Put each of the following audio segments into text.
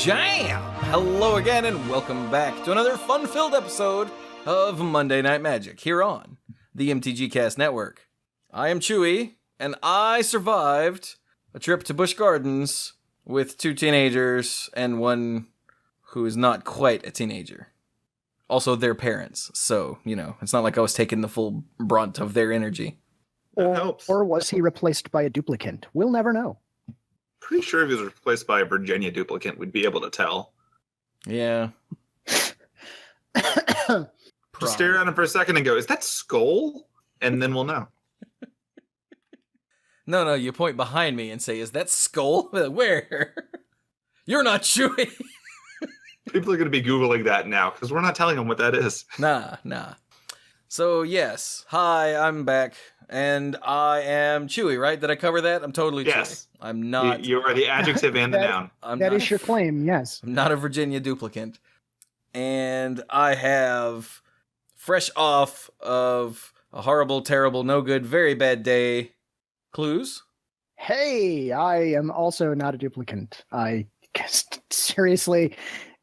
Jam! Hello again, and welcome back to another fun-filled episode of Monday Night Magic here on the MTG Cast Network. I am Chewie, and I survived a trip to Busch Gardens with 2 teenagers and one who is not quite a teenager. Also, their parents, so, it's not like I was taking the full brunt of their energy. Or was he replaced by a duplicant? We'll never know. Pretty sure if he was replaced by a Virginia duplicant, we'd be able to tell. Yeah. Just stare at him for a second and go, is that Skull? And then we'll know. No, you point behind me and say, is that Skull? Where? You're not Chewie. People are going to be Googling that now, because we're not telling them what that is. Nah. So, yes. Hi, I'm back. And I am Chewie, right? Did I cover that? I'm totally yes. Chewie. I'm not. You are the adjective and the noun. That is your claim, yes. I'm not a Virginia duplicant. And I have, fresh off of a horrible, terrible, no good, very bad day, Cluze. Hey, I am also not a duplicant. I guess, seriously,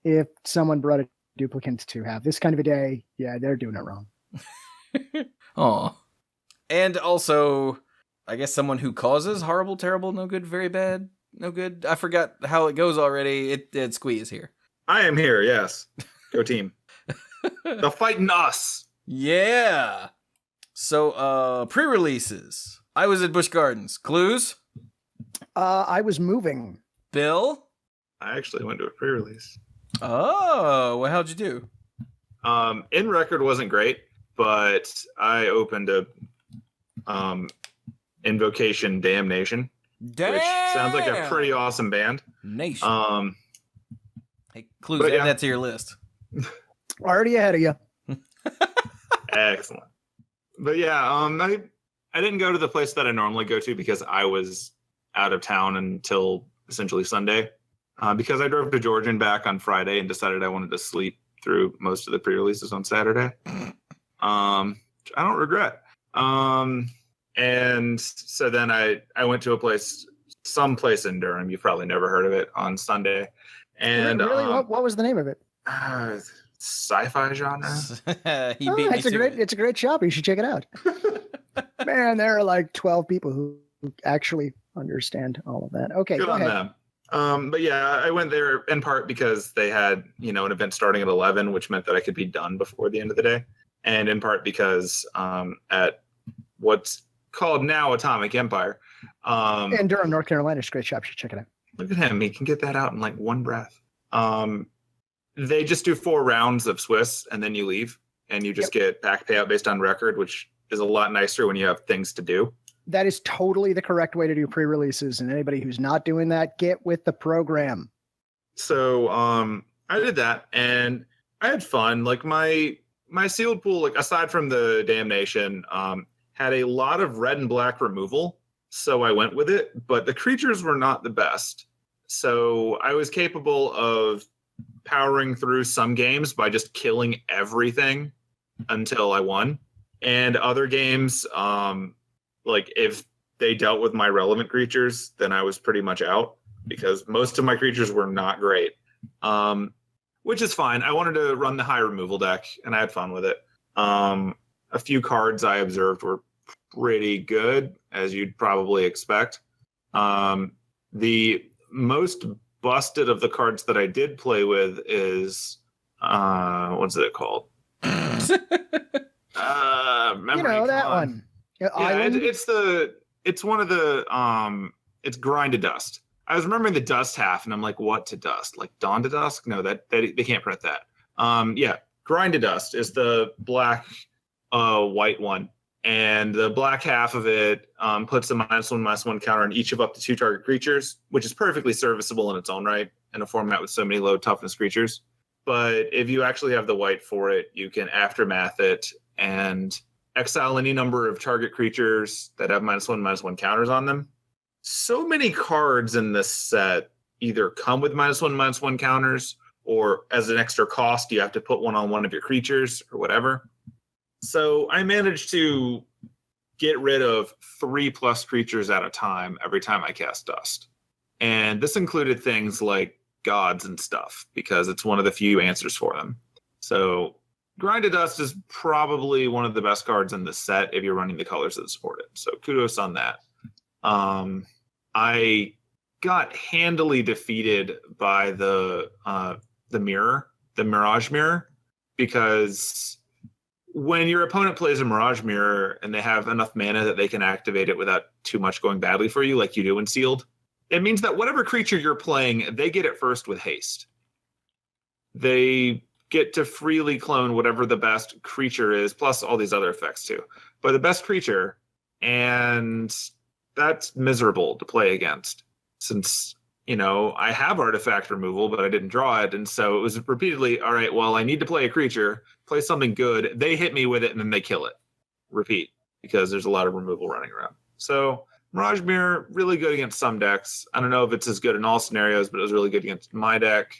if someone brought a duplicant to have this kind of a day, yeah, they're doing it wrong. Aw. And also, I guess someone who causes horrible, terrible, no good, very bad, no good. I forgot how it goes already. Squee is here. I am here, yes. Go team. They're fighting us. Yeah. So, pre-releases. I was at Busch Gardens. Cluze? I was moving. Bill? I actually went to a pre-release. Oh, well, how'd you do? In record wasn't great, but I opened a Invocation Damnation, which sounds like a pretty awesome band. Nation. Hey, Cluze, add that to your list. Already ahead of you. Excellent. But yeah, I didn't go to the place that I normally go to because I was out of town until essentially Sunday. Because I drove to Georgia and back on Friday and decided I wanted to sleep through most of the pre-releases on Saturday. Which I don't regret. And so then I went to some place in Durham. You've probably never heard of it, on Sunday. And really, what was the name of it? Sci-fi genre. It's a great shop. You should check it out. Man, there are like 12 people who actually understand all of that. Okay, Good go on ahead. Them. But yeah, I went there in part because they had, an event starting at 11, which meant that I could be done before the end of the day. And in part because at what's called now Atomic Empire. In Durham, North Carolina, it's a great shop. You should check it out. Look at him. He can get that out in like one breath. They just do 4 rounds of Swiss and then you leave and you just get back payout based on record, which is a lot nicer when you have things to do. That is totally the correct way to do pre-releases. And anybody who's not doing that, get with the program. So I did that and I had fun. Like my sealed pool, like aside from the Damnation, had a lot of red and black removal. So I went with it, but the creatures were not the best. So I was capable of powering through some games by just killing everything until I won. And other games, like if they dealt with my relevant creatures, then I was pretty much out because most of my creatures were not great. Which is fine. I wanted to run the high removal deck and I had fun with it. A few cards I observed were pretty good, as you'd probably expect. The most busted of the cards that I did play with is what's it called? That one. Yeah, it's one of the it's Grind to Dust. I was remembering the dust half, and I'm like, what to dust? Like Dawn to Dusk? No, that they can't print that. Grind to Dust is the black white one. And the black half of it puts a -1/-1 counter on each of up to 2 target creatures, which is perfectly serviceable in its own right in a format with so many low toughness creatures. But if you actually have the white for it, you can aftermath it and exile any number of target creatures that have -1/-1 counters on them. So many cards in this set either come with -1/-1 counters, or as an extra cost, you have to put one on one of your creatures or whatever. So I managed to get rid of 3+ creatures at a time every time I cast Dust. And this included things like gods and stuff because it's one of the few answers for them. So Grind to Dust is probably one of the best cards in the set if you're running the colors that support it. So kudos on that. I got handily defeated by the Mirage Mirror, because when your opponent plays a Mirage Mirror and they have enough mana that they can activate it without too much going badly for you, like you do in Sealed, it means that whatever creature you're playing, they get it first with haste. They get to freely clone whatever the best creature is, plus all these other effects too. But the best creature, and that's miserable to play against, since, you know, I have artifact removal, but I didn't draw it. And so it was repeatedly, all right, well, I need to play a creature, play something good. They hit me with it, and then they kill it. Repeat, because there's a lot of removal running around. So Mirage Mirror, really good against some decks. I don't know if it's as good in all scenarios, but it was really good against my deck.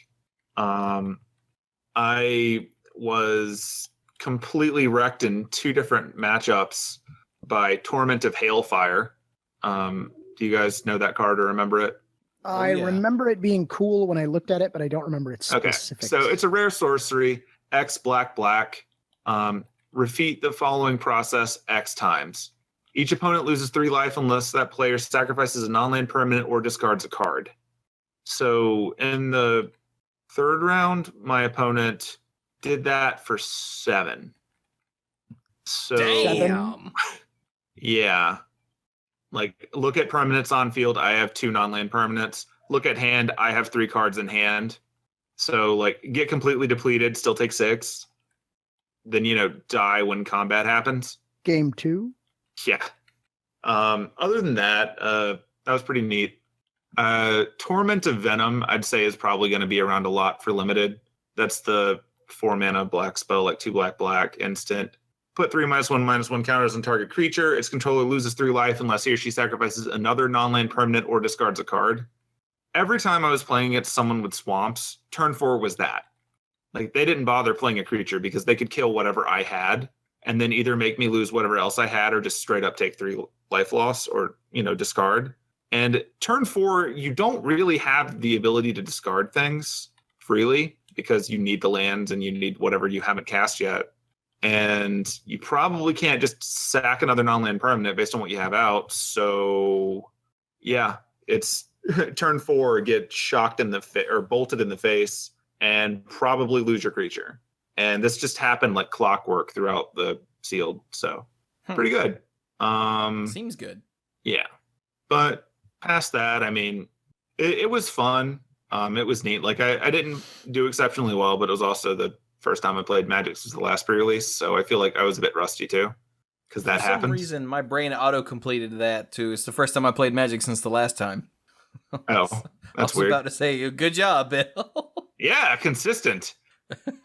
I was completely wrecked in 2 different matchups by Torment of Hailfire. Do you guys know that card or remember it? I remember it being cool when I looked at it, but I don't remember its specifics. Okay, so it's a rare sorcery, X black. Repeat the following process X times. Each opponent loses 3 life unless that player sacrifices a non-land permanent or discards a card. So in the 3rd round, my opponent did that for 7. So Damn. Yeah. Like, look at permanents on field. I have 2 non-land permanents. Look at hand. I have 3 cards in hand. So, like, get completely depleted, still take 6. Then, you know, die when combat happens. Game 2. Yeah. Other than that, that was pretty neat. Torment of Venom, I'd say, is probably going to be around a lot for limited. That's the 4 mana black spell, like 2 black instant. Put 3/1/1 counters on target creature. Its controller loses 3 life unless he or she sacrifices another non-land permanent or discards a card. Every time I was playing against someone with swamps, turn 4 was that. Like, they didn't bother playing a creature because they could kill whatever I had and then either make me lose whatever else I had or just straight up take 3 life loss or, you know, discard. And turn 4, you don't really have the ability to discard things freely because you need the lands and you need whatever you haven't cast yet. And you probably can't just sack another non-land permanent based on what you have out. So, yeah, it's turn 4, get shocked in the or bolted in the face, and probably lose your creature. And this just happened like clockwork throughout the Sealed. So, pretty good. Seems good. Yeah, but past that, I mean, it was fun. It was neat. Like, I didn't do exceptionally well, but it was also the first time I played Magic since the last pre-release, so I feel like I was a bit rusty too, because that happened. For some reason, my brain auto-completed that too. It's the first time I played Magic since the last time. Oh, that's weird. I was about to say, good job, Bill. Yeah, consistent.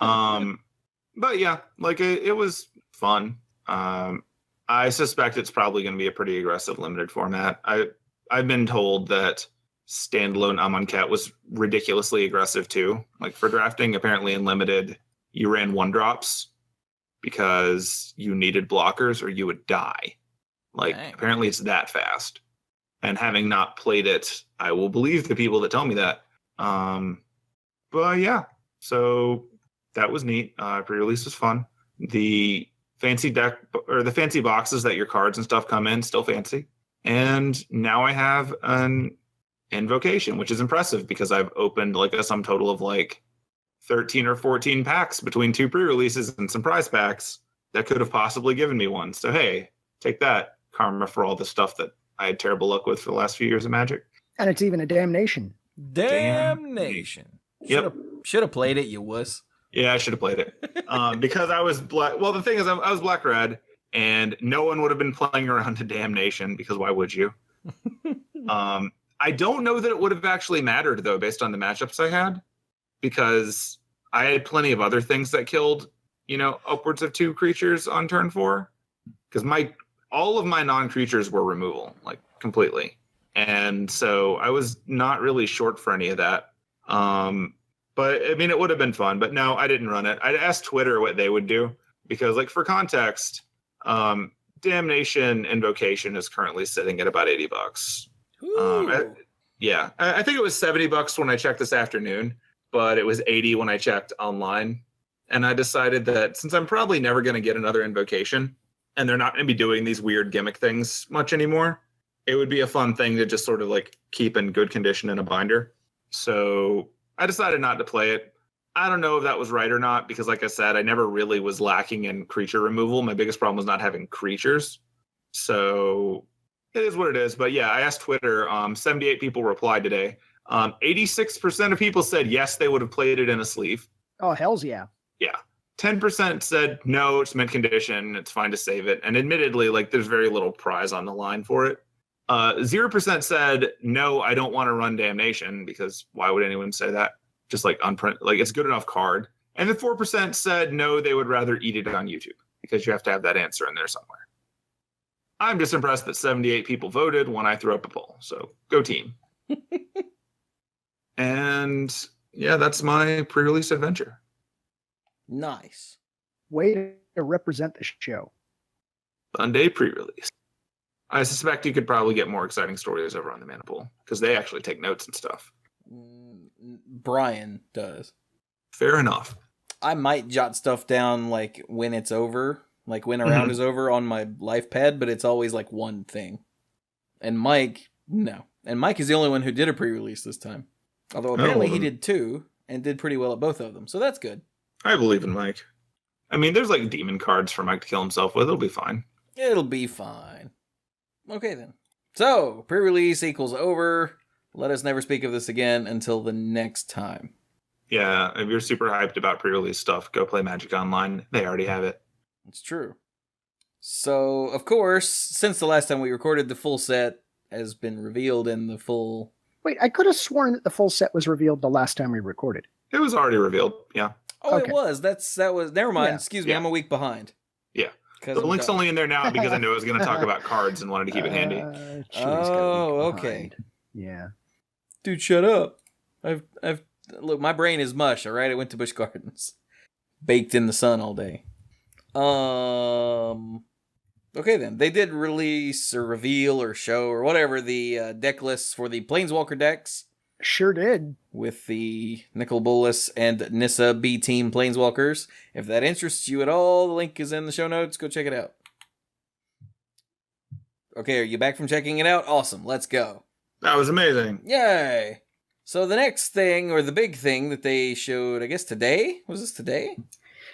But yeah, like it was fun. I suspect it's probably going to be a pretty aggressive limited format. I've been told that standalone Amonkhet was ridiculously aggressive too. Like, for drafting, apparently in limited, you ran 1-drops because you needed blockers or you would die. Like, dang. Apparently it's that fast. And having not played it, I will believe the people that tell me that. But yeah, so that was neat. Pre-release was fun. The fancy deck, or the fancy boxes that your cards and stuff come in, still fancy. And now I have an Invocation, which is impressive because I've opened like a sum total of like 13 or 14 packs between 2 pre-releases and some prize packs that could have possibly given me one. So hey, take that, karma, for all the stuff that I had terrible luck with for the last few years of Magic. And it's even a damnation. Damnation. Yep. Should have played it, you wuss. Yeah, I should have played it. Because I was black. Well, the thing is, I was black-red, and no one would have been playing around a Damnation, because why would you? I don't know that it would have actually mattered, though, based on the matchups I had, because I had plenty of other things that killed, you know, upwards of 2 creatures on turn 4. Because all of my non-creatures were removal, like, completely. And so I was not really short for any of that. But, I mean, it would have been fun. But no, I didn't run it. I asked Twitter what they would do. Because, like, for context, Damnation Invocation is currently sitting at about $80. Yeah, I think it was $70 when I checked this afternoon, but it was 80 when I checked online. And I decided that since I'm probably never going to get another invocation, and they're not going to be doing these weird gimmick things much anymore, it would be a fun thing to just sort of like keep in good condition in a binder. So I decided not to play it. I don't know if that was right or not, because like I said, I never really was lacking in creature removal. My biggest problem was not having creatures. So it is what it is. But yeah, I asked Twitter. 78 people replied today. 86% of people said yes, they would have played it in a sleeve. Oh, hells yeah. Yeah. 10% said no, it's mint condition. It's fine to save it. And admittedly, like there's very little prize on the line for it. 0% said no, I don't want to run Damnation, because why would anyone say that? Just like unprint, like it's a good enough card. And then 4% said no, they would rather eat it on YouTube, because you have to have that answer in there somewhere. I'm just impressed that 78 people voted when I threw up a poll. So go team. And yeah, that's my pre-release adventure. Nice. Way to represent the show. Sunday pre-release. I suspect you could probably get more exciting stories over on the Mana Pool, because they actually take notes and stuff. Brian does. Fair enough. I might jot stuff down like when it's over, like when a round is over on my life pad, but it's always like one thing. And Mike, no. And Mike is the only one who did a pre-release this time. Although apparently he did two and did pretty well at both of them. So that's good. I believe in Mike. I mean, there's like demon cards for Mike to kill himself with. It'll be fine. It'll be fine. Okay then. So, pre-release equals over. Let us never speak of this again until the next time. Yeah, if you're super hyped about pre-release stuff, go play Magic Online. They already have it. It's true. So, of course, since the last time we recorded, the full set has been revealed in the full... Wait, I could have sworn that the full set was revealed the last time we recorded. It was already revealed, yeah. Oh, Okay. It was. That was... Never mind. Yeah. Excuse me, Yeah. I'm a week behind. Yeah. The link's only in there now because I knew I was going to talk about cards and wanted to keep it handy. Okay. Yeah. Dude, shut up. I've look, my brain is mush, all right? I went to Busch Gardens. Baked in the sun all day. Okay then. They did release or reveal or show or whatever the deck lists for the Planeswalker decks Sure did. with the Nicol Bolas and Nissa B Team Planeswalkers. If that interests you at all, the link is in the show notes. Go check it out. Okay, are you back from checking it out? Awesome. Let's go. That was amazing. Yay! So the next thing, or the big thing that they showed, I guess today? Was this today?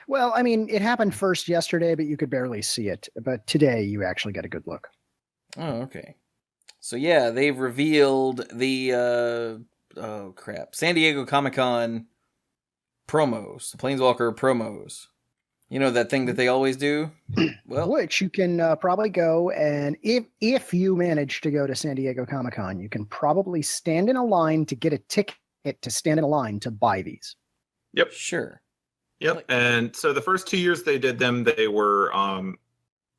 Well, I mean, it happened first yesterday, but you could barely see it. But today, you actually got a good look. Oh, okay. So yeah, they've revealed the, San Diego Comic-Con promos, the Planeswalker promos. You know that thing that they always do? Well, Which you can probably go, and if you manage to go to San Diego Comic-Con, you can probably stand in a line to get a ticket to stand in a line to buy these. Yep. sure. Yep. And so the first 2 years they did them, they were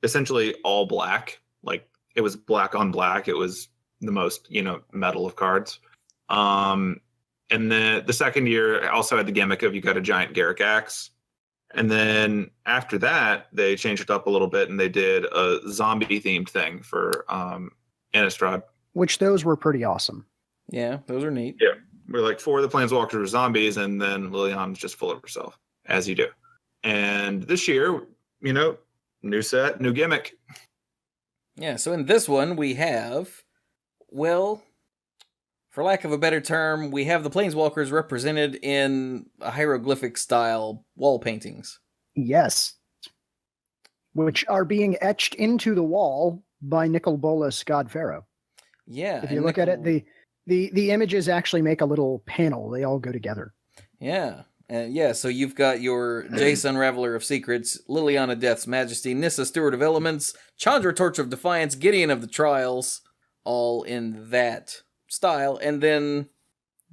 essentially all black. Like it was black on black. It was the most, metal of cards. And then the second year also had the gimmick of you got a giant Garrick axe. And then after that, they changed it up a little bit and they did a zombie themed thing for Innistrad. Which those were pretty awesome. Yeah, those are neat. Yeah. We're like 4 of the Planeswalkers were zombies, and then Liliana's just full of herself, as you do. And this year, new set, new gimmick. Yeah, so in this one we have, well, for lack of a better term, we have the Planeswalkers represented in a hieroglyphic style wall paintings. Yes. Which are being etched into the wall by Nicol Bolas God Pharaoh. Yeah. If you look at it, the images actually make a little panel. They all go together. Yeah. And yeah, so you've got your Jace Unraveler of Secrets, Liliana Death's Majesty, Nissa Steward of Elements, Chandra Torch of Defiance, Gideon of the Trials, all in that style. And then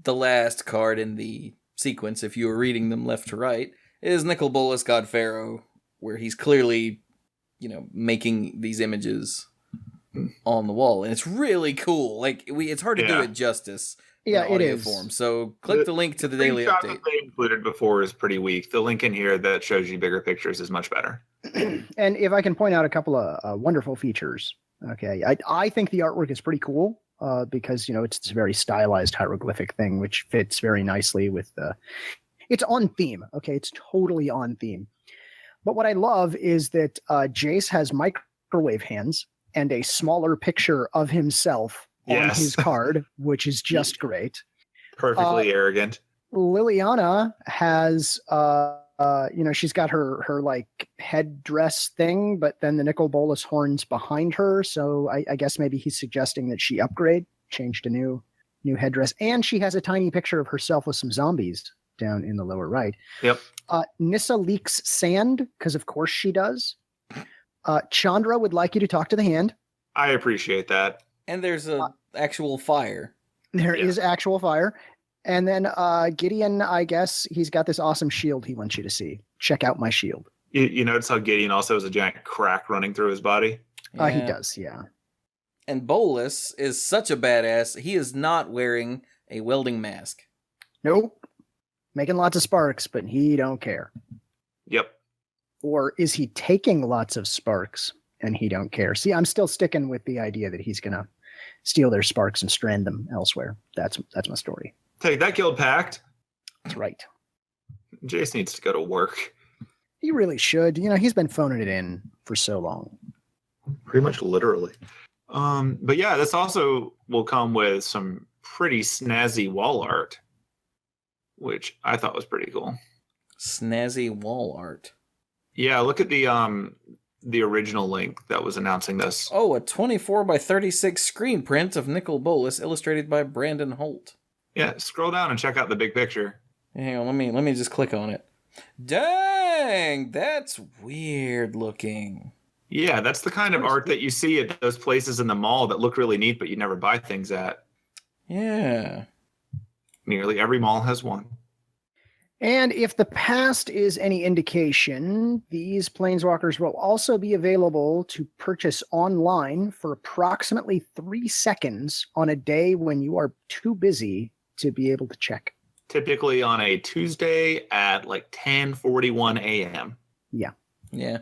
the last card in the sequence, if you were reading them left to right, is Nicol Bolas God Pharaoh, where he's clearly, making these images on the wall. And it's really cool. Like, it's hard to do it justice. Yeah, it audio is. form. So click the link to the daily screenshot update. that they included before is pretty weak. The link in here that shows you bigger pictures is much better. And if I can point out a couple of wonderful features. Okay, I think the artwork is pretty cool. because it's this very stylized hieroglyphic thing, which fits very nicely with the. It's on theme. Okay, it's totally on theme. But what I love is that Jace has microwave hands and a smaller picture of himself on his card, which is just great. Perfectly arrogant. Liliana has, she's got her like headdress thing, but then the Nicol Bolas horns behind her. So I guess maybe he's suggesting that she upgrade, change to new headdress. And she has a tiny picture of herself with some zombies down in the lower right. Yep. Nissa leaks sand, because of course she does. Chandra would like you to talk to the hand. I appreciate that. And there's actual fire. There is actual fire. And then Gideon, I guess, he's got this awesome shield he wants you to see. Check out my shield. You notice how Gideon also has a giant crack running through his body? Yeah. He does, yeah. And Bolas is such a badass, he is not wearing a welding mask. Nope. Making lots of sparks, but he don't care. Yep. Or is he taking lots of sparks and he don't care? See, I'm still sticking with the idea that he's going to steal their sparks and strand them elsewhere. That's my story. Take that, Guild Pact. That's right. Jace needs to go to work. He really should. He's been phoning it in for so long. Pretty much literally. But yeah, this also will come with some pretty snazzy wall art, which I thought was pretty cool. Snazzy wall art. Yeah, look at the original link that was announcing this. Oh, a 24 by 36 screen print of Nicol Bolas, illustrated by Brandon Holt. Yeah, scroll down and check out the big picture. Hang on, let me just click on it. Dang, that's weird looking. Yeah, that's the kind of art that you see at those places in the mall that look really neat, but you never buy things at. Yeah. Nearly every mall has one. And if the past is any indication, these Planeswalkers will also be available to purchase online for approximately 3 seconds on a day when you are too busy to be able to check. Typically on a Tuesday at like 10:41 a.m. Yeah. Yeah.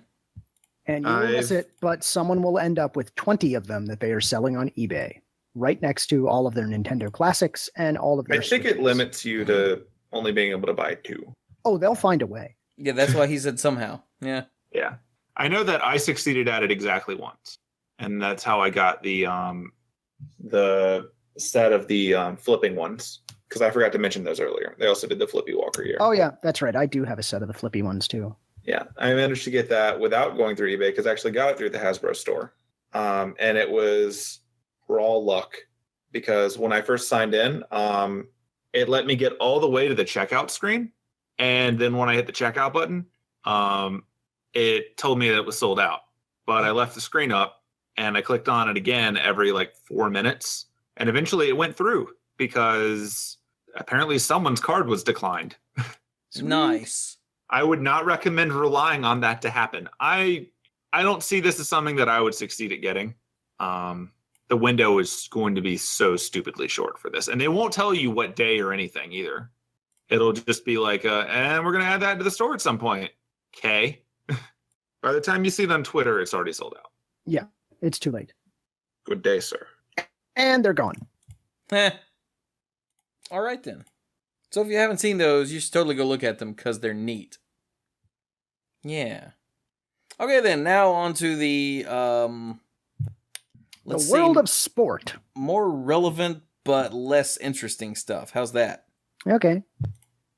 And you will miss it, but someone will end up with 20 of them that they are selling on eBay, right next to all of their Nintendo classics and all of their I think Switches. it limits you to only being able to buy 2. Oh, they'll find a way. Yeah, that's why he said somehow. Yeah. Yeah. I know that I succeeded at it exactly once. And that's how I got the set of the flipping ones. Because I forgot to mention those earlier. They also did the Flippy Walker here. Oh, yeah, that's right. I do have a set of the flippy ones, too. Yeah, I managed to get that without going through eBay because I actually got it through the Hasbro store. And it was raw luck because when I first signed in, it let me get all the way to the checkout screen. And then when I hit the checkout button, it told me that it was sold out. But I left the screen up and I clicked on it again every like 4 minutes. And eventually it went through because apparently someone's card was declined. Nice. I would not recommend relying on that to happen. I don't see this as something that I would succeed at getting. The window is going to be so stupidly short for this. And they won't tell you what day or anything either. It'll just be like, and we're going to add that to the store at some point. Okay. By the time you see it on Twitter, it's already sold out. Yeah, it's too late. Good day, sir. And they're gone. All right, then. So if you haven't seen those, you should totally go look at them because they're neat. Yeah. Okay, then. Now on to the world of sport. More relevant but less interesting stuff. How's that? Okay.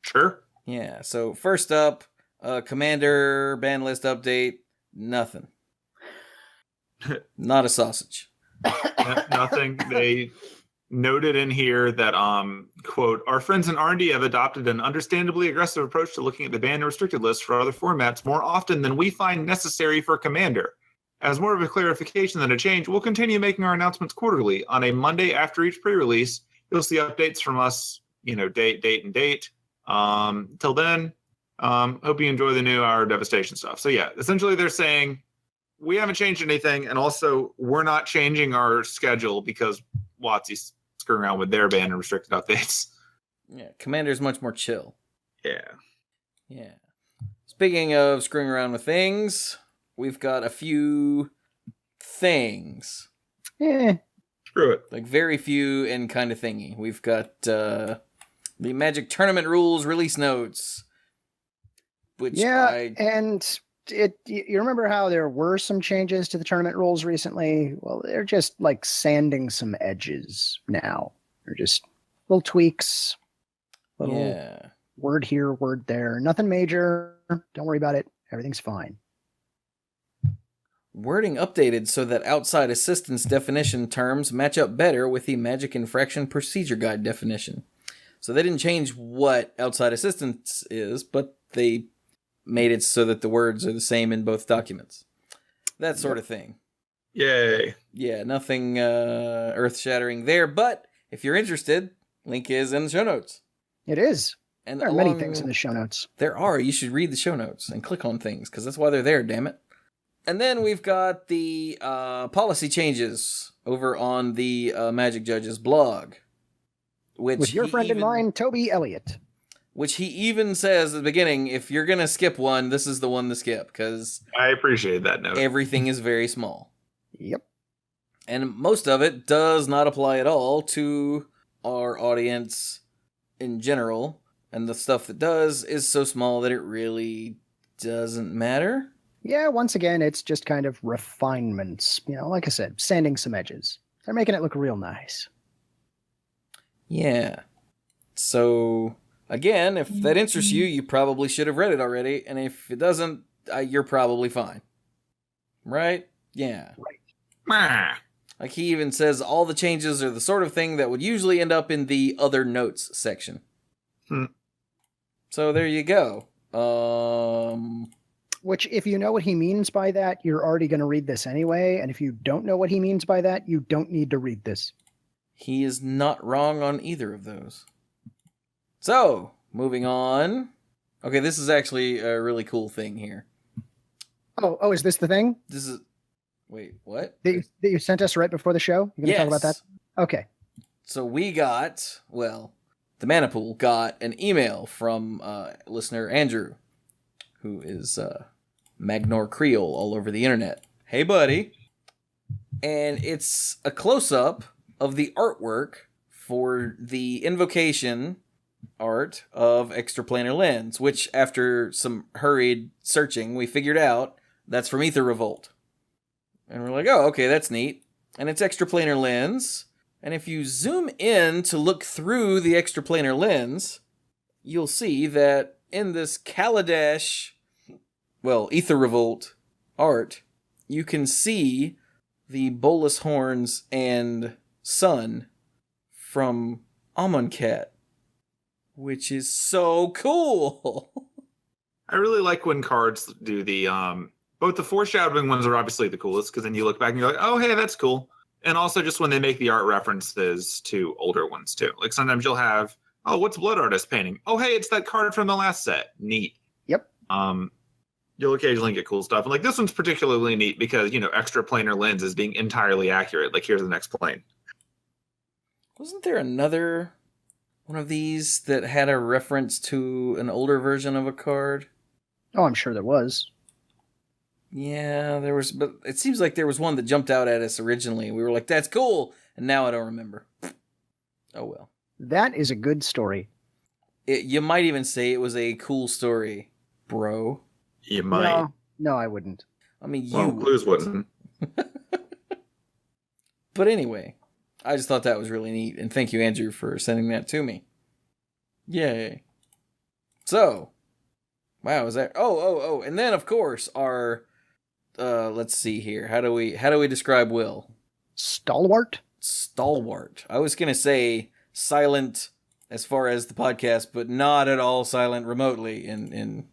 Sure. Yeah. So first up, Commander ban list update. Nothing. Not a sausage. Nothing. They noted in here that, quote, our friends in R&D have adopted an understandably aggressive approach to looking at the banned and restricted list for other formats more often than we find necessary for Commander. As more of a clarification than a change, we'll continue making our announcements quarterly. On a Monday after each pre-release, you'll see updates from us, date, and date. Till then, hope you enjoy the new Hour of Devastation stuff. So yeah, essentially they're saying we haven't changed anything, and also we're not changing our schedule because WotC's screwing around with their banned and restricted updates. Yeah, Commander's much more chill. Yeah. Yeah. Speaking of screwing around with things, we've got a few things. Screw it. Like, very few and kind of thingy. We've got the Magic Tournament Rules release notes. Which and you remember how there were some changes to the tournament rules recently? Well, they're just like sanding some edges now. They're just little tweaks, little word here, word there. Nothing major. Don't worry about it. Everything's fine. Wording updated so that outside assistance definition terms match up better with the Magic Infraction Procedure Guide definition. So they didn't change what outside assistance is, but they made it so that the words are the same in both documents. That sort of thing. Yay. Yeah, nothing earth-shattering there, but if you're interested, link is in the show notes. It is. And there are many things in the show notes. There are. You should read the show notes and click on things, because that's why they're there, damn it. And then we've got the policy changes over on the Magic Judge's blog. With your friend and mine, Toby Elliott. Which he even says at the beginning, if you're going to skip one, this is the one to skip, because I appreciate that note. Everything is very small. Yep. And most of it does not apply at all to our audience in general. And the stuff that does is so small that it really doesn't matter. Yeah, once again, it's just kind of refinements. You know, like I said, sanding some edges. They're making it look real nice. Yeah. So, again, if that interests you, you probably should have read it already. And if it doesn't, you're probably fine. Right? Yeah. Right. Like he even says all the changes are the sort of thing that would usually end up in the other notes section. So there you go. Which, if you know what he means by that, you're already going to read this anyway. And if you don't know what he means by that, you don't need to read this. He is not wrong on either of those. So, moving on. Okay, this is actually a really cool thing here. Oh, is this the thing? This is... Wait, what? That you sent us right before the show? You going to talk about that? Okay. So we got, the Mana Pool got an email from listener Andrew, who is Magnor Creole all over the internet. Hey, buddy. And it's a close-up of the artwork for the invocation art of Extraplanar Lens, which after some hurried searching, we figured out that's from Aether Revolt. And we're like, oh, okay, that's neat. And it's Extraplanar Lens. And if you zoom in to look through the Extraplanar Lens, you'll see that in this Kaladesh, Aether Revolt art, you can see the Bolas horns and sun from Amonkhet, which is so cool. I really like when cards do the both the foreshadowing ones are obviously the coolest, because then you look back and you're like, oh, hey, that's cool. And also just when they make the art references to older ones too. Like sometimes you'll have, oh, what's Blood Artist painting? Oh, hey, it's that card from the last set. Neat. Yep. You'll occasionally get cool stuff. And like this one's particularly neat because, Extraplanar Lens is being entirely accurate. Like here's the next plane. Wasn't there another one of these that had a reference to an older version of a card? Oh, I'm sure there was. Yeah, there was, but it seems like there was one that jumped out at us originally. We were like, that's cool, and now I don't remember. Oh well. That is a good story. You might even say it was a cool story, bro. You might. No, I wouldn't. I mean, Cluze wasn't. But anyway, I just thought that was really neat, and thank you, Andrew, for sending that to me. Yay. So, wow, is that... Oh, and then, of course, our... let's see here. How do we describe Will? Stalwart? Stalwart. I was going to say silent as far as the podcast, but not at all silent remotely in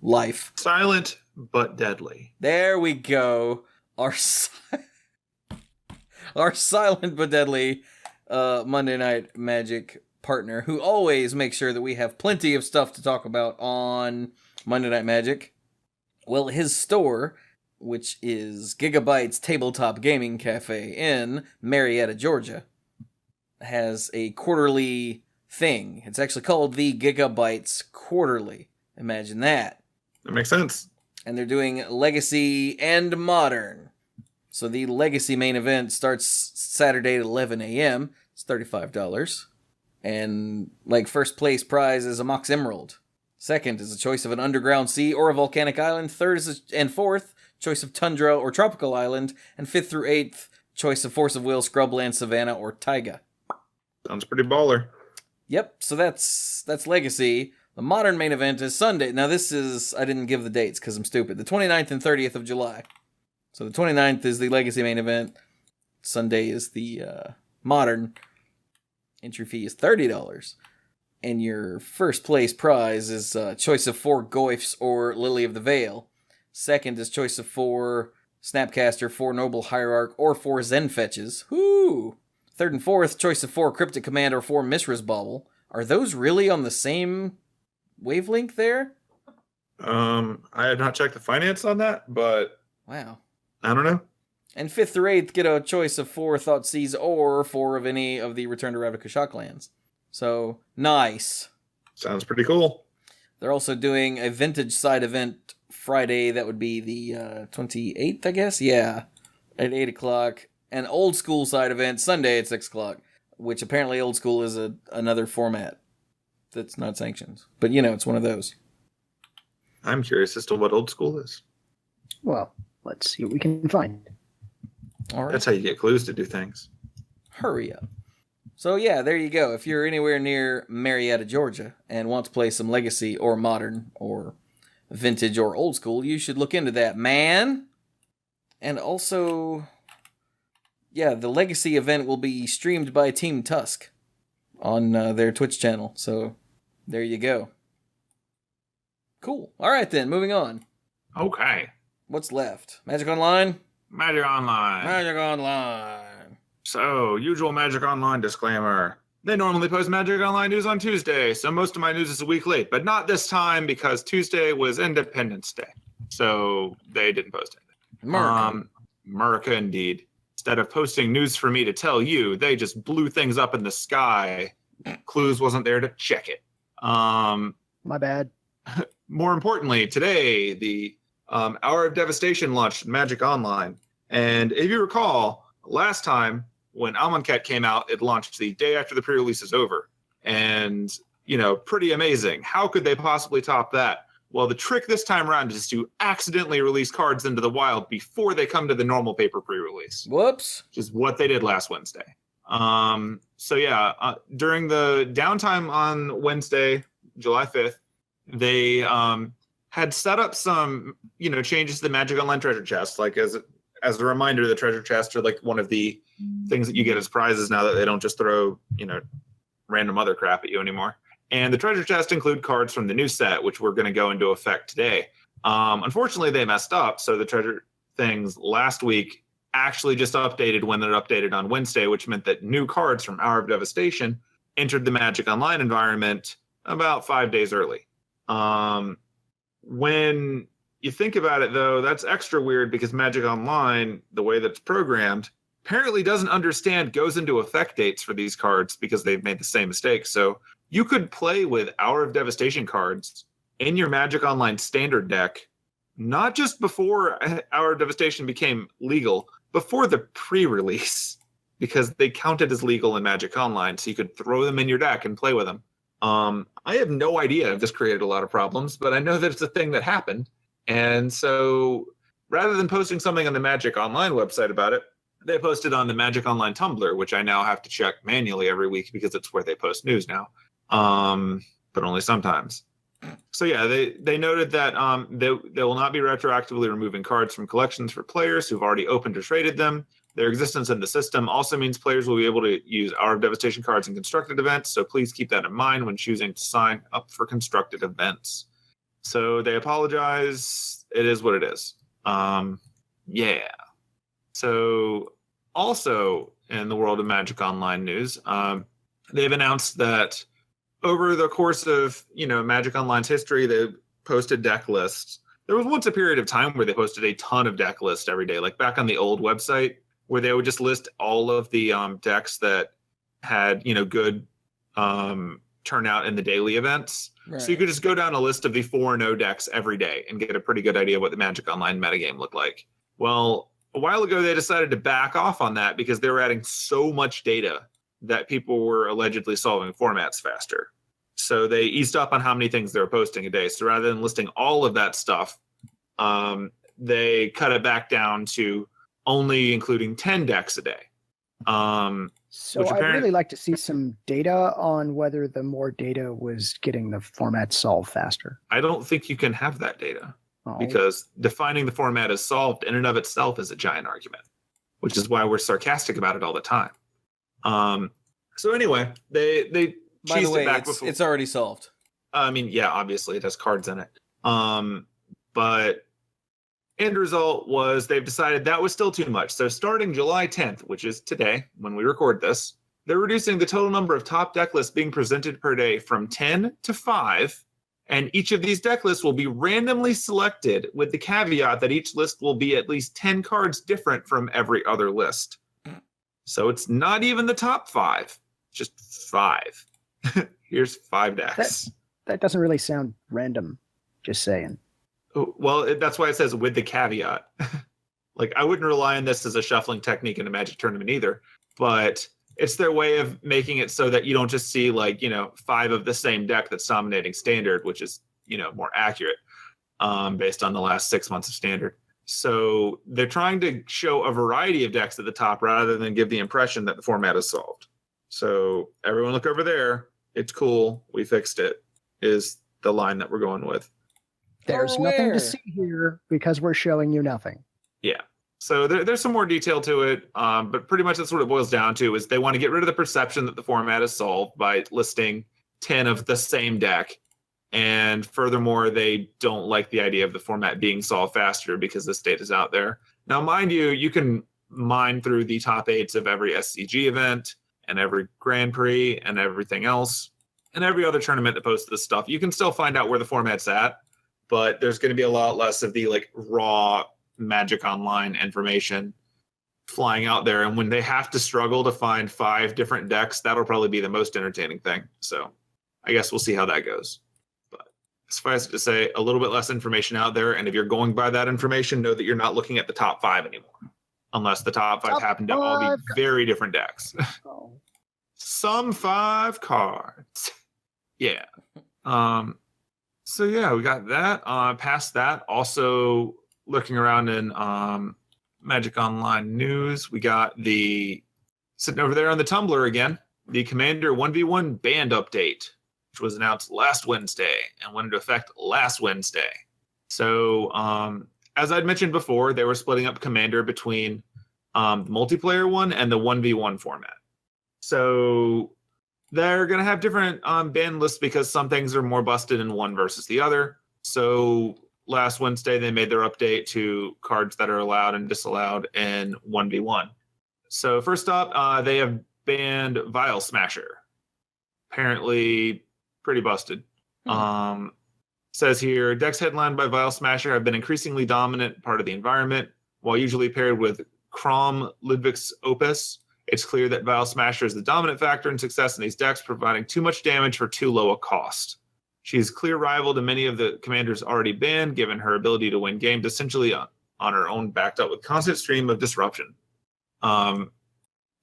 life. Silent but deadly. There we go. Our silent but deadly Monday Night Magic partner, who always makes sure that we have plenty of stuff to talk about on Monday Night Magic. Well, his store, which is Gigabyte's Tabletop Gaming Cafe in Marietta, Georgia, has a quarterly thing. It's actually called the Gigabytes Quarterly. Imagine that. That makes sense. And they're doing Legacy and Modern So the Legacy main event starts Saturday at 11 a.m. It's $35. And like first place prize is a Mox Emerald. Second is a choice of an underground sea or a volcanic island. Third is and fourth, choice of tundra or tropical island. And fifth through eighth, choice of force of will, scrubland, savanna, or taiga. Sounds pretty baller. Yep, so that's Legacy. The Modern main event is Sunday. Now this is, I didn't give the dates because I'm stupid. The 29th and 30th of July. So the 29th is the Legacy main event. Sunday is the Modern. Entry fee is $30. And your first place prize is choice of 4 Goyfs or Lily of the Veil. Second is choice of 4 Snapcaster, 4 Noble Hierarch, or 4 Zen Fetches. Whoo! Third and fourth, choice of 4 Cryptic Command or 4 Mishra's Bauble. Are those really on the same wavelength there? I had not checked the finance on that, but Wow. I don't know. And fifth through eighth get a choice of 4 Thoughtseize or 4 of any of the Return to Ravnica shock lands. So, nice. Sounds pretty cool. They're also doing a vintage side event Friday. That would be the 28th, I guess? Yeah. At 8 o'clock. An old school side event Sunday at 6 o'clock. Which apparently old school is another format that's not sanctioned. But, it's one of those. I'm curious as to what old school is. Well, let's see what we can find. All right. That's how you get Cluze to do things. Hurry up. So yeah, there you go. If you're anywhere near Marietta, Georgia, and want to play some Legacy or Modern or Vintage or Old School, you should look into that, man. And also, yeah, the Legacy event will be streamed by Team Tusk on their Twitch channel. So there you go. Cool. All right then, moving on. Okay. What's left? Magic Online? Magic Online. Magic Online. So, usual Magic Online disclaimer. They normally post Magic Online news on Tuesday, so most of my news is a week late, but not this time because Tuesday was Independence Day. So, they didn't post anything. America indeed. Instead of posting news for me to tell you, they just blew things up in the sky. Cluze wasn't there to check it. My bad. More importantly, today, the Hour of Devastation launched Magic Online. And if you recall, last time when Amonkhet came out, it launched the day after the pre-release is over. And, pretty amazing. How could they possibly top that? Well, the trick this time around is to accidentally release cards into the wild before they come to the normal paper pre-release. Whoops. Which is what they did last Wednesday. During the downtime on Wednesday, July 5th, they had set up some, changes to the Magic Online treasure chest, like as a reminder, the treasure chests are like one of the things that you get as prizes now that they don't just throw, random other crap at you anymore. And the treasure chests include cards from the new set, which we're going to go into effect today. Unfortunately, they messed up. So the treasure things last week actually just updated when they're updated on Wednesday, which meant that new cards from Hour of Devastation entered the Magic Online environment about 5 days early. When you think about it, though, that's extra weird because Magic Online, the way that it's programmed, apparently doesn't understand goes into effect dates for these cards because they've made the same mistake. So you could play with Hour of Devastation cards in your Magic Online standard deck, not just before Hour of Devastation became legal, before the pre-release, because they counted as legal in Magic Online. So you could throw them in your deck and play with them. I have no idea if this created a lot of problems, but I know that it's a thing that happened. And so rather than posting something on the Magic Online website about it, they posted on the Magic Online Tumblr, which I now have to check manually every week because it's where they post news now, but only sometimes. So yeah, they noted that they will not be retroactively removing cards from collections for players who've already opened or traded them. Their existence in the system also means players will be able to use Hour of Devastation cards in constructed events, so please keep that in mind when choosing to sign up for constructed events. So they apologize. It is what it is. Yeah. So also in the world of Magic Online news, they've announced that over the course of, Magic Online's history, they've posted deck lists. There was once a period of time where they posted a ton of deck lists every day, like back on the old website, where they would just list all of the decks that had, good turnout in the daily events. Right. So you could just go down a list of the 4-0 decks every day and get a pretty good idea what the Magic Online metagame looked like. Well, a while ago they decided to back off on that because they were adding so much data that people were allegedly solving formats faster. So they eased up on how many things they were posting a day. So rather than listing all of that stuff, they cut it back down to only including 10 decks a day. So I'd really like to see some data on whether the more data was getting the format solved faster. I don't think you can have that data Oh. because defining the format as solved in and of itself is a giant argument, which is why we're sarcastic about it all the time. So anyway, they By the cheesed way, it back before. it's already solved. I mean, yeah, obviously it has cards in it. But end result was they've decided that was still too much. So starting July 10th, which is today when we record this, they're reducing the total number of top deck lists being presented per day from 10 to 5. And each of these deck lists will be randomly selected with the caveat that each list will be at least 10 cards different from every other list. So it's not even the top 5, just 5. Here's 5 decks. That doesn't really sound random, just saying. Well, that's why it says with the caveat. Like, I wouldn't rely on this as a shuffling technique in a Magic tournament either, but it's their way of making it so that you don't just see 5 of the same deck that's dominating standard, which is, more accurate based on the last 6 months of standard. So they're trying to show a variety of decks at the top rather than give the impression that the format is solved. So everyone look over there. It's cool. We fixed it, is the line that we're going with. There's nothing to see here because we're showing you nothing. Yeah. So there's some more detail to it, but pretty much that's what it boils down to, is they want to get rid of the perception that the format is solved by listing 10 of the same deck. And furthermore, they don't like the idea of the format being solved faster because this data is out there. Now, mind you, you can mine through the top 8s of every SCG event and every Grand Prix and everything else and every other tournament that posts this stuff. You can still find out where the format's at, but there's going to be a lot less of the raw Magic Online information flying out there. And when they have to struggle to find 5 different decks, that'll probably be the most entertaining thing. So I guess we'll see how that goes. But suffice it to say, a little bit less information out there. And if you're going by that information, know that you're not looking at the top 5 anymore, unless the top 5 happen to all be very different decks. Oh. Some 5 cards. Yeah. So yeah, we got that. Past that, also looking around in Magic Online news, we got sitting over there on the Tumblr again, the Commander 1v1 band update, which was announced last Wednesday and went into effect last Wednesday. So as I'd mentioned before, they were splitting up Commander between the multiplayer one and the 1v1 format. So they're going to have different ban lists because some things are more busted in one versus the other. So last Wednesday, they made their update to cards that are allowed and disallowed in 1v1. So first up, they have banned Vial Smasher. Apparently pretty busted. Says here, decks headlined by Vial Smasher have been increasingly dominant part of the environment. While usually paired with Crom Ludwig's Opus, it's clear that Vial Smasher is the dominant factor in success in these decks, providing too much damage for too low a cost. She is clear rival to many of the commanders already banned, given her ability to win games essentially on her own, backed up with constant stream of disruption. For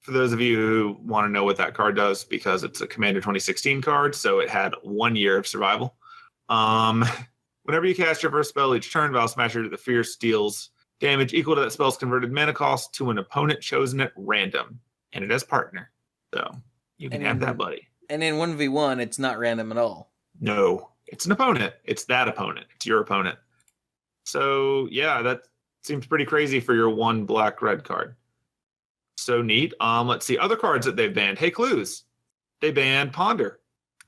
those of you who want to know what that card does, because it's a Commander 2016 card, so it had 1 year of survival. Whenever you cast your first spell each turn, Vial Smasher to the Fierce deals damage equal to that spell's converted mana cost to an opponent chosen at random. And it has partner. So you can have that, buddy. And in 1v1, it's not random at all. No, it's an opponent. It's that opponent. It's your opponent. So yeah, that seems pretty crazy for your 1 black-red card. So neat. Let's see other cards that they've banned. Hey, Cluze. They banned Ponder.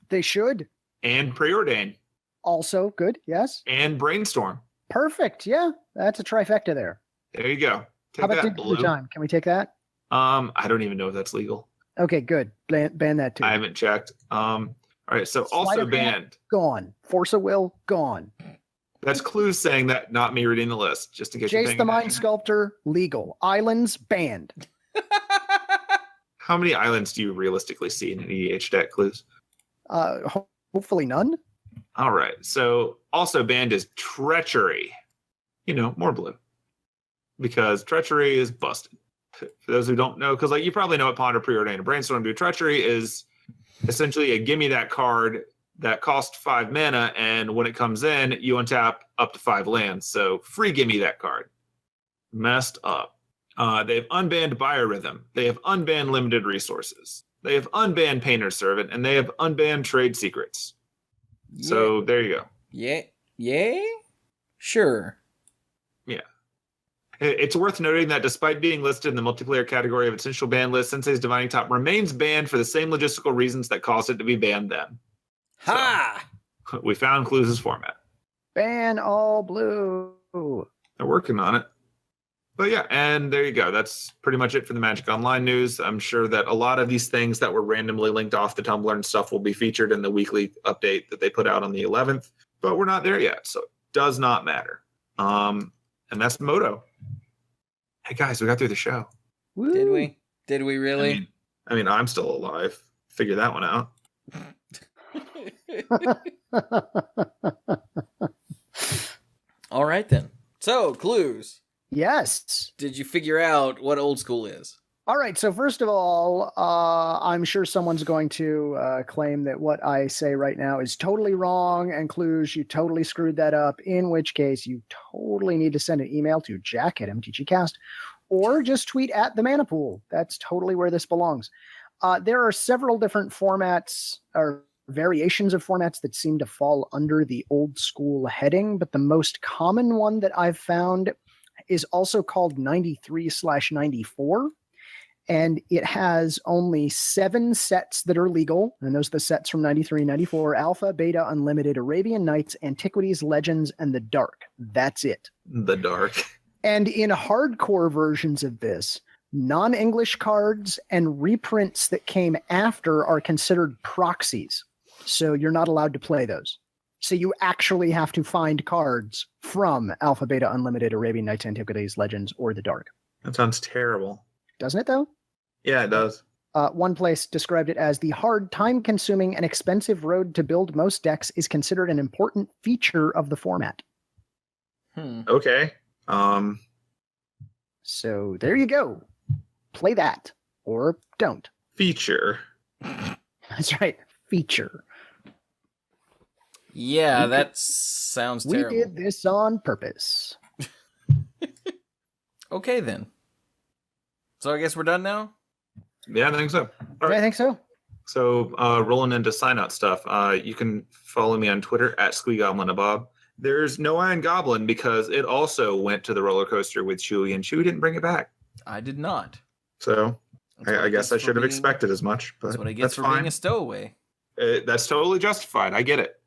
They should. And Preordain. Also good, yes. And Brainstorm. Perfect. Yeah, that's a trifecta there. There you go. How about Dig Through Time? Can we take that? I don't even know if that's legal. Okay, good. Ban that too. I haven't checked. All right, so also banned. Gone. Force of Will, gone. That's Cluze saying that, not me reading the list, just in case you're Jace the Mind Sculptor, legal. Islands, banned. How many islands do you realistically see in an EDH deck, Cluze? Hopefully none. All right, so also banned is Treachery. More blue. because treachery is busted. For those who don't know, because like you probably know what Ponder, Preordain, and Brainstorm do. Treachery is essentially a gimme that card that costs 5 mana, and when it comes in, you untap up to 5 lands. So free gimme that card. Messed up. They've unbanned Biorhythm. They have unbanned Limited Resources. They have unbanned Painter's Servant, and they have unbanned Trade Secrets. Yeah. So there you go. Yeah? Sure. Yeah. It's worth noting that despite being listed in the multiplayer category of essential ban list, Sensei's Divining Top remains banned for the same logistical reasons that caused it to be banned then. Ha! So, we found Cluze's format. Ban all blue. They're working on it. But yeah, and there you go. That's pretty much it for the Magic Online news. I'm sure that a lot of these things that were randomly linked off the Tumblr and stuff will be featured in the weekly update that they put out on the 11th. But we're not there yet, so it does not matter. And that's Moto. Hey guys, we got through the show. Woo. Did we? Did we really? I mean, I'm still alive. Figure that one out. All right then. So, Cluze, Yes. did you figure out what old school is? All right. So first of all, I'm sure someone's going to claim that what I say right now is totally wrong, and Cluze, you totally screwed that up. In which case, you totally need to send an email to jack@mtgcast, or just tweet at the Mana Pool. That's totally where this belongs. There are several different formats or variations of formats that seem to fall under the old school heading, but the most common one that I've found is also called 93/94. And it has only 7 sets that are legal. And those are the sets from 93, 94, Alpha, Beta, Unlimited, Arabian Nights, Antiquities, Legends, and the Dark. That's it. The Dark. And in hardcore versions of this, non-English cards and reprints that came after are considered proxies. So you're not allowed to play those. So you actually have to find cards from Alpha, Beta, Unlimited, Arabian Nights, Antiquities, Legends, or the Dark. That sounds terrible. Doesn't it, though? Yeah, it does. One place described it as the hard, time-consuming, and expensive road to build most decks is considered an important feature of the format. Okay. So there you go. Play that. Or don't. Feature. That's right. Feature. Yeah, that sounds terrible. We did this on purpose. Okay, then. So I guess we're done now? Yeah, I think so. All right. I think so. So rolling into sign out stuff, you can follow me on Twitter at SqueeGoblinAbob. There's no Iron Goblin because it also went to the roller coaster with Chewie, and Chewie didn't bring it back. I did not. So I guess I should have being- expected as much. But That's what I get for fine. being a stowaway. That's totally justified. I get it.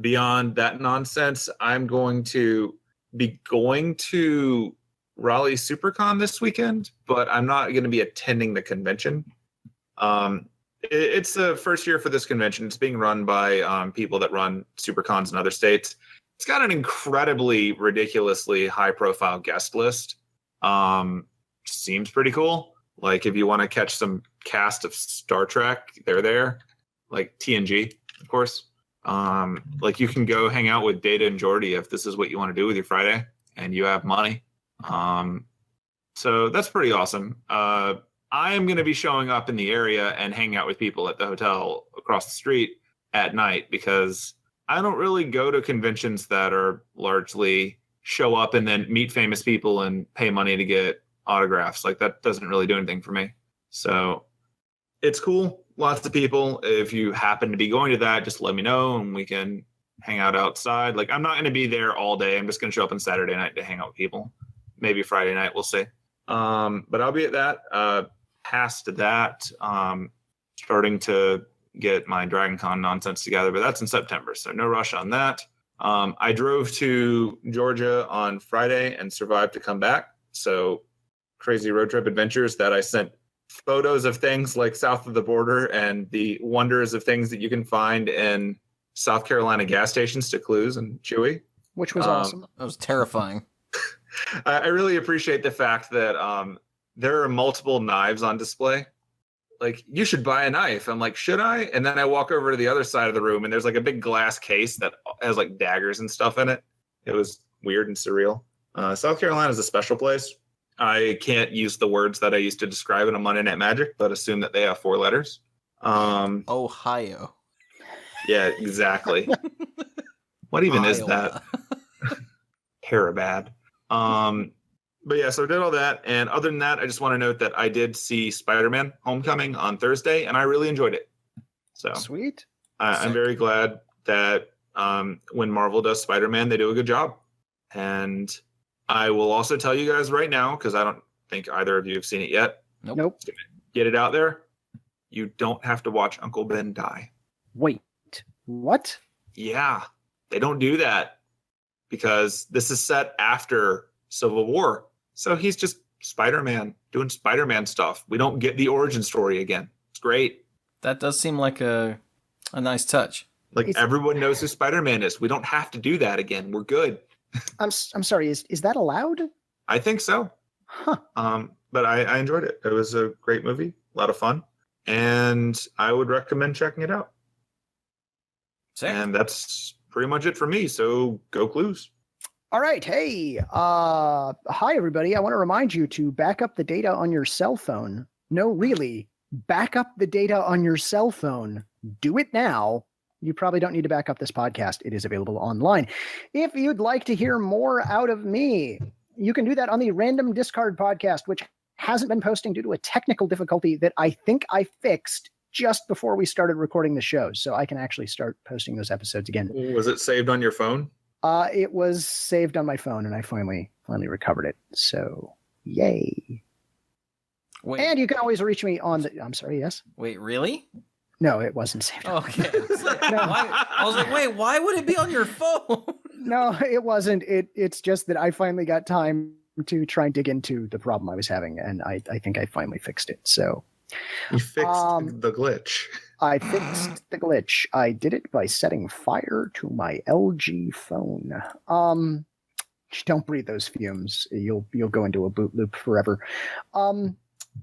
Beyond that nonsense, I'm going to be going to Raleigh SuperCon this weekend, but I'm not going to be attending the convention. It's the first year for this convention. It's being run by people that run SuperCons in other states. It's got an incredibly, ridiculously high-profile guest list. Seems pretty cool. Like, if you want to catch some cast of Star Trek, they're there. Like TNG, of course. Like, you can go hang out with Data and Geordi if this is what you want to do with your Friday and you have money. So that's pretty awesome. I am going to be showing up in the area and hanging out with people at the hotel across the street at night because I don't really go to conventions that are largely show up and then meet famous people and pay money to get autographs. Like, that doesn't really do anything for me. So it's cool. Lots of people. If you happen to be going to that, just let me know and we can hang out outside. Like, I'm not going to be there all day. I'm just going to show up on Saturday night to hang out with people. Maybe Friday night, we'll see. But I'll be at that. Past that, starting to get my DragonCon nonsense together, but that's in September, so no rush on that. I drove to Georgia on Friday and survived to come back. So crazy road trip adventures that I sent photos of things like south of the border and the wonders of things that you can find in South Carolina gas stations to Cluze and Chewie. Which was awesome. That was terrifying. I really appreciate the fact that there are multiple knives on display. Like, you should buy a knife. I'm like, should I? And then I walk over to the other side of the room and there's like a big glass case that has like daggers and stuff in it. It was weird and surreal. South Carolina is a special place. I can't use the words that I used to describe it on Monday Night Magic, but assume that they have 4 letters. Ohio. Yeah, exactly. What even is that? Parabad. But yeah, so I did all that. And other than that, I just want to note that I did see Spider-Man Homecoming on Thursday, and I really enjoyed it. So Sweet. I'm very glad that when Marvel does Spider-Man, they do a good job. And I will also tell you guys right now, because I don't think either of you have seen it yet. Nope. Get it out there. You don't have to watch Uncle Ben die. Wait, what? Yeah, they don't do that because this is set after Civil War. So he's just Spider-Man doing Spider-Man stuff. We don't get the origin story again. It's great. That does seem like a nice touch. Like everyone knows who Spider-Man is. We don't have to do that again. We're good. I'm sorry. Is that allowed? I think so. Huh. But I enjoyed it. It was a great movie, a lot of fun, and I would recommend checking it out. Sick. And that's pretty much it for me. So go Cluze. All right. Hey, hi everybody. I want to remind you to back up the data on your cell phone. No, really, back up the data on your cell phone. Do it now. You probably don't need to back up this podcast. It is available online. If you'd like to hear more out of me, you can do that on the Random Discard podcast, which hasn't been posting due to a technical difficulty that I think I fixed just before we started recording the show. So I can actually start posting those episodes again. Was it saved on your phone? It was saved on my phone and I finally recovered it. So yay. Wait. And you can always reach me on the, I'm sorry, yes? Wait, really? No, it wasn't saved. Okay. I was like, wait, why would it be on your phone? No, it wasn't. It's just that I finally got time to try and dig into the problem I was having, and I think I finally fixed it. So you fixed the glitch. I fixed the glitch. I did it by setting fire to my LG phone. Don't breathe those fumes. You'll go into a boot loop forever.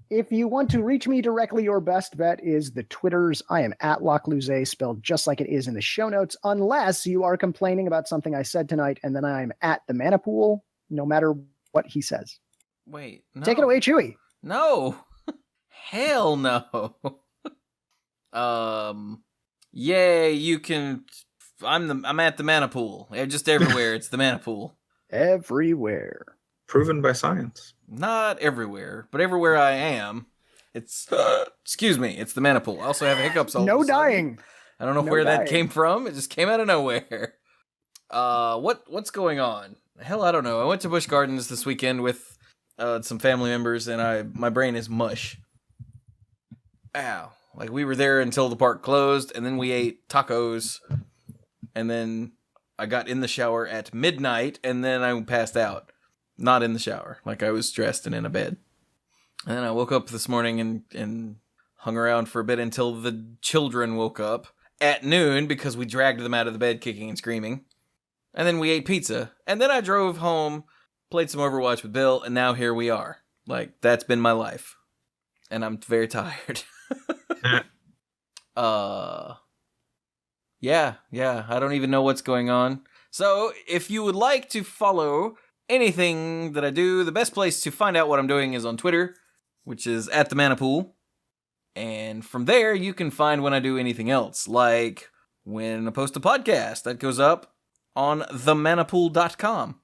If you want to reach me directly, your best bet is the Twitters. I am at Lacluyze, spelled just like it is in the show notes, unless you are complaining about something I said tonight, and then I'm at the Mana Pool, no matter what he says. Wait, no. Take it away, Chewie. No. Hell no. Yeah, you can. I'm at the Mana Pool. Just everywhere. It's the Mana Pool. Everywhere. Proven by science. Not everywhere, but everywhere I am, it's excuse me, it's the Mana Pool. I also have hiccups all No of a sudden. dying. I don't know where that came from. It just came out of nowhere. What's going on? Hell, I don't know. I went to Busch Gardens this weekend with some family members, and my brain is mush. Ow. Like, we were there until the park closed, and then we ate tacos, and then I got in the shower at midnight, and then I passed out. Not in the shower. Like, I was dressed and in a bed. And then I woke up this morning and hung around for a bit until the children woke up at noon because we dragged them out of the bed kicking and screaming. And then we ate pizza. And then I drove home, played some Overwatch with Bill, and now here we are. Like, that's been my life. And I'm very tired. Yeah, I don't even know what's going on. So, if you would like to follow anything that I do, the best place to find out what I'm doing is on Twitter, which is at the Mana Pool. And from there, you can find when I do anything else, like when I post a podcast that goes up on themanapool.com.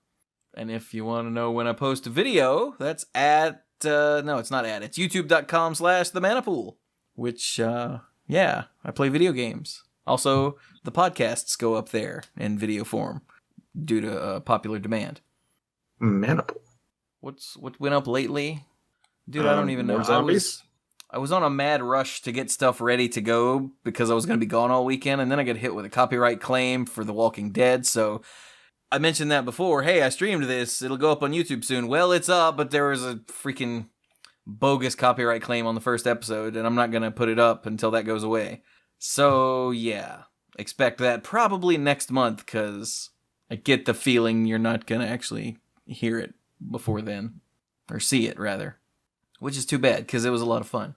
And if you want to know when I post a video, that's at, no, it's not at, it's youtube.com/themanapool, which, yeah, I play video games. Also, the podcasts go up there in video form due to popular demand. Mana Pool. What went up lately? Dude, I don't even know. I was on a mad rush to get stuff ready to go because I was going to be gone all weekend, and then I got hit with a copyright claim for The Walking Dead, so I mentioned that before. Hey, I streamed this. It'll go up on YouTube soon. Well, it's up, but there was a freaking bogus copyright claim on the first episode, and I'm not going to put it up until that goes away. So, yeah. Expect that probably next month, because I get the feeling you're not going to actually hear it before then. Or see it, rather. Which is too bad, because it was a lot of fun.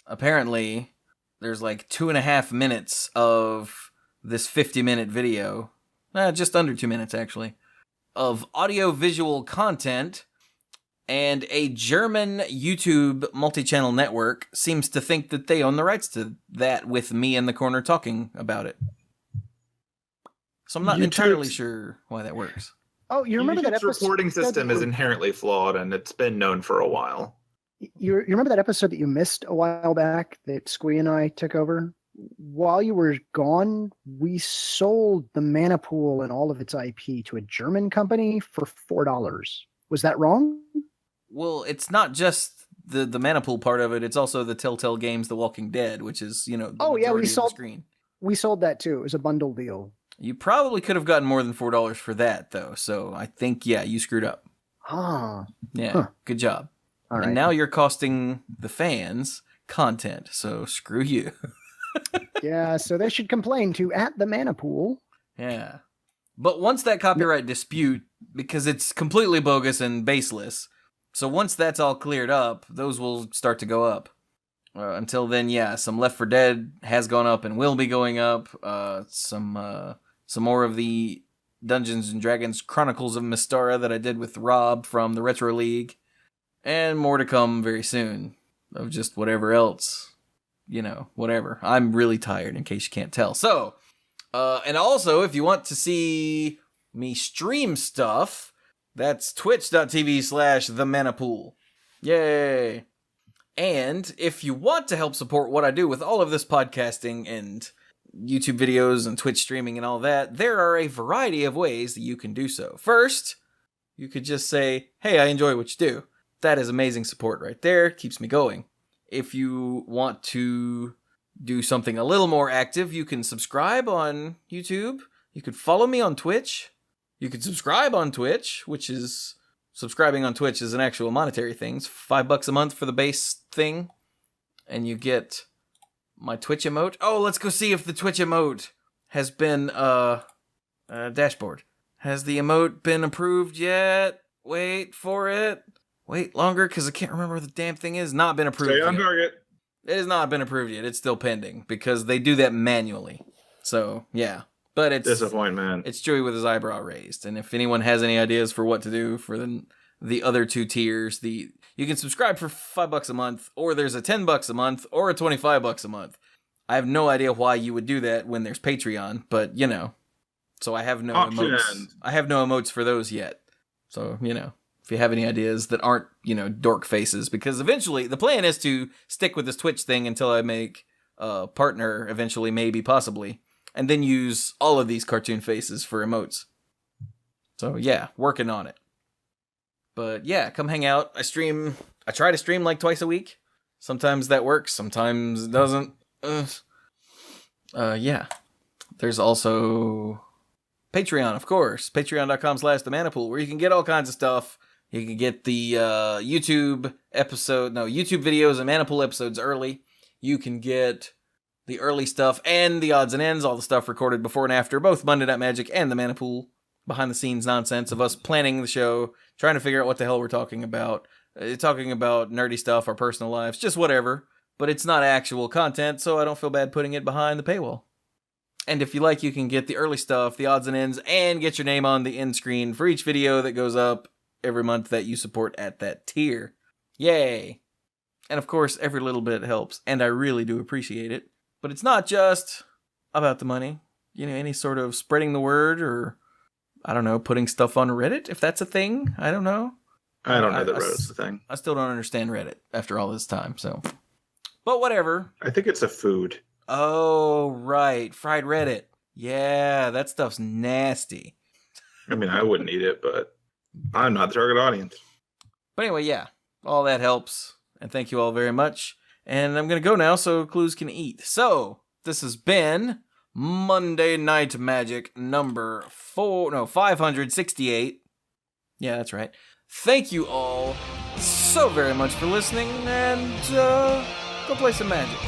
Apparently, there's like 2.5 minutes of this 50-minute video. Just under 2 minutes, actually. of audio-visual content, and a German YouTube multi-channel network seems to think that they own the rights to that with me in the corner talking about it. So I'm not entirely sure why that works. Oh, you remember that YouTube's episode? reporting system is inherently flawed, and it's been known for a while. You remember that episode that you missed a while back that Squee and I took over? While you were gone, we sold the mana pool and all of its IP to a German company for $4. Was that wrong? Well, it's not just the mana pool part of it. It's also the Telltale Games The Walking Dead, which is, the majority of the screen. We sold that too. It was a bundle deal. You probably could have gotten more than $4 for that, though. So I think, you screwed up. Yeah, Good job. All right. And now you're costing the fans content, so screw you. Yeah, so they should complain to @TheManaPool. Yeah. But once that copyright dispute, because it's completely bogus and baseless, so once that's all cleared up, those will start to go up. Until then, some Left 4 Dead has gone up and will be going up. Some more of the Dungeons & Dragons Chronicles of Mystara that I did with Rob from the Retro League. And more to come very soon of just whatever else. Whatever. I'm really tired, in case you can't tell. So, and also, if you want to see me stream stuff, that's twitch.tv/themanapool. Yay! And if you want to help support what I do with all of this podcasting and YouTube videos and Twitch streaming and all that, there are a variety of ways that you can do so. First, you could just say, hey, I enjoy what you do. That is amazing support right there. Keeps me going. If you want to do something a little more active, you can subscribe on YouTube. You could follow me on Twitch. You could subscribe on Twitch, which is... Subscribing on Twitch is an actual monetary thing. It's $5 a month for the base thing. And you get my Twitch emote. Oh, let's go see if the Twitch emote has been, dashboard. Has the emote been approved yet? Wait for it. Wait longer, because I can't remember what the damn thing is. Not been approved Stay on yet. target. It has not been approved yet. It's still pending, because they do that manually. So, yeah. But it's disappointment. It's Chewie with his eyebrow raised. And if anyone has any ideas for what to do for the other two tiers, you can subscribe for $5 a month, or there's a $10 a month, or a $25 a month. I have no idea why you would do that when there's Patreon, but So I have no emotes. I have no emotes for those yet. So, if you have any ideas that aren't, dork faces, because eventually the plan is to stick with this Twitch thing until I make a partner eventually, maybe, possibly. And then use all of these cartoon faces for emotes. So, working on it. But, come hang out. I try to stream like twice a week. Sometimes that works. Sometimes it doesn't. There's also Patreon, of course. Patreon.com/themanapool, where you can get all kinds of stuff. You can get the YouTube videos and Manapool episodes early. You can get the early stuff and the odds and ends, all the stuff recorded before and after both Monday Night Magic and the Manapool behind-the-scenes nonsense of us planning the show, trying to figure out what the hell we're talking about nerdy stuff, our personal lives, just whatever. But it's not actual content, so I don't feel bad putting it behind the paywall. And if you like, you can get the early stuff, the odds and ends, and get your name on the end screen for each video that goes up every month that you support at that tier. Yay! And of course, every little bit helps, and I really do appreciate it. But it's not just about the money. Any sort of spreading the word, or, I don't know, putting stuff on Reddit, if that's a thing. I don't know. I don't know that Reddit's a thing. I still don't understand Reddit after all this time, so. But whatever. I think it's a food. Oh, right. Fried Reddit. Yeah, that stuff's nasty. I mean, I wouldn't eat it, but I'm not the target audience. But anyway, all that helps. And thank you all very much. And I'm going to go now so Cluze can eat. So, this has been Monday Night Magic number 568. Yeah, that's right. Thank you all so very much for listening, and go play some Magic.